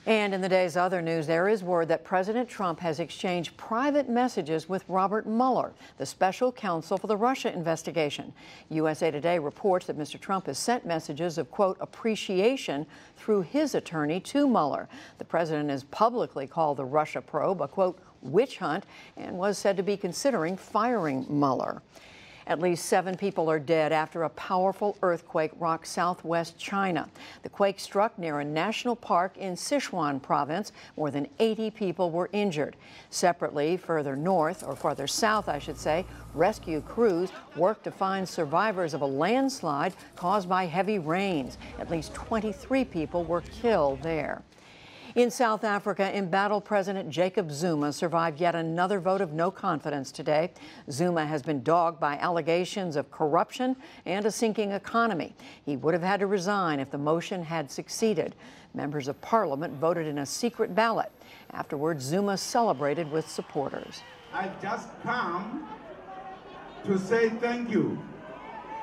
And in the day's other news, there is word that President Trump has exchanged private messages with Robert Mueller, the special counsel for the Russia investigation. USA Today reports that Mr. Trump has sent messages of, quote, appreciation through his attorney to Mueller. The president has publicly called the Russia probe a, quote, witch hunt and was said to be considering firing Mueller. At least 7 people are dead after a powerful earthquake rocked southwest China. The quake struck near a national park in Sichuan province. More than 80 people were injured. Separately, further north, or farther south, I should say, rescue crews worked to find survivors of a landslide caused by heavy rains. At least 23 people were killed there. In South Africa, embattled President Jacob Zuma survived yet another vote of no confidence today. Zuma has been dogged by allegations of corruption and a sinking economy. He would have had to resign if the motion had succeeded. Members of Parliament voted in a secret ballot. Afterwards, Zuma celebrated with supporters. I've just come to say thank you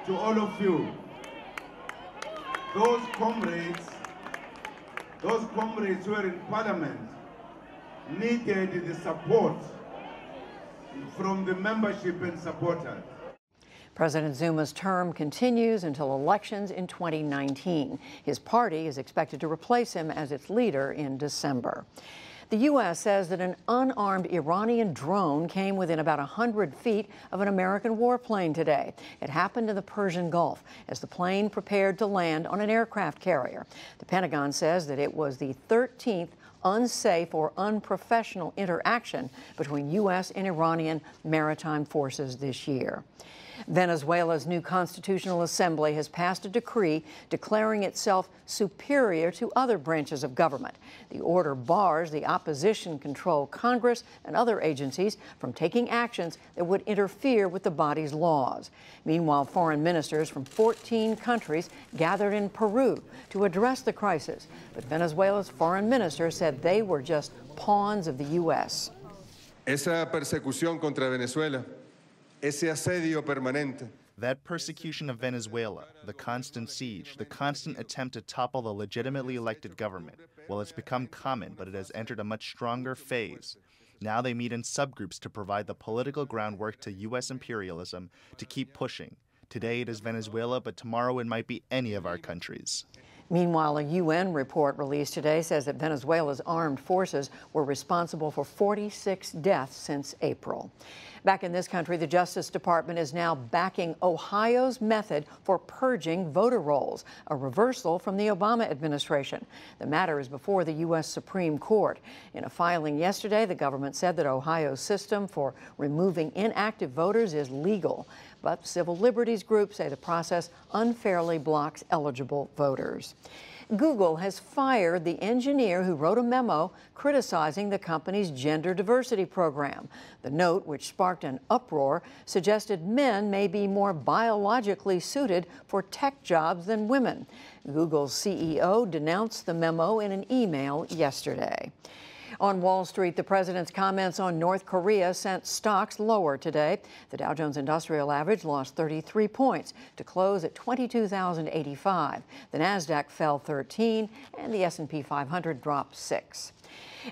to all of you. Those comrades who are in Parliament needed the support from the membership and supporters. President Zuma's term continues until elections in 2019. His party is expected to replace him as its leader in December. The U.S. says that an unarmed Iranian drone came within about 100 feet of an American warplane today. It happened in the Persian Gulf as the plane prepared to land on an aircraft carrier. The Pentagon says that it was the 13th unsafe or unprofessional interaction between U.S. and Iranian maritime forces this year. Venezuela's new constitutional assembly has passed a decree declaring itself superior to other branches of government. The order bars the opposition-controlled Congress and other agencies from taking actions that would interfere with the body's laws. Meanwhile, foreign ministers from 14 countries gathered in Peru to address the crisis. But Venezuela's foreign minister said they were just pawns of the U.S. Esa persecución contra Venezuela. Ese asedio permanente. That persecution of Venezuela, the constant siege, the constant attempt to topple the legitimately elected government, well, it's become common, but it has entered a much stronger phase. Now they meet in subgroups to provide the political groundwork to U.S. imperialism to keep pushing. Today it is Venezuela, but tomorrow it might be any of our countries. Meanwhile, a UN report released today says that Venezuela's armed forces were responsible for 46 deaths since April. Back in this country, the Justice Department is now backing Ohio's method for purging voter rolls, a reversal from the Obama administration. The matter is before the U.S. Supreme Court. In a filing yesterday, the government said that Ohio's system for removing inactive voters is legal. But civil liberties groups say the process unfairly blocks eligible voters. Google has fired the engineer who wrote a memo criticizing the company's gender diversity program. The note, which sparked an uproar, suggested men may be more biologically suited for tech jobs than women. Google's CEO denounced the memo in an email yesterday. On Wall Street, the president's comments on North Korea sent stocks lower today. The Dow Jones Industrial Average lost 33 points to close at 22,085. The Nasdaq fell 13, and the S&P 500 dropped 6.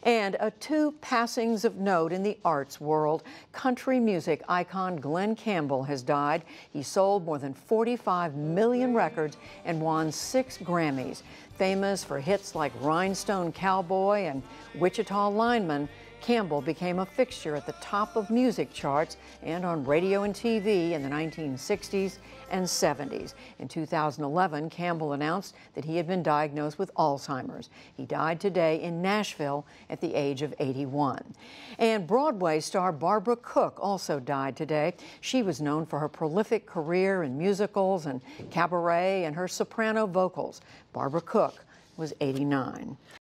And two passings of note in the arts world. Country music icon Glen Campbell has died. He sold more than 45 million records and won 6 Grammys. Famous for hits like Rhinestone Cowboy and Wichita Lineman, Campbell became a fixture at the top of music charts and on radio and TV in the 1960s and 70s. In 2011, Campbell announced that he had been diagnosed with Alzheimer's. He died today in Nashville at the age of 81. And Broadway star Barbara Cook also died today. She was known for her prolific career in musicals and cabaret and her soprano vocals. Barbara Cook was 89.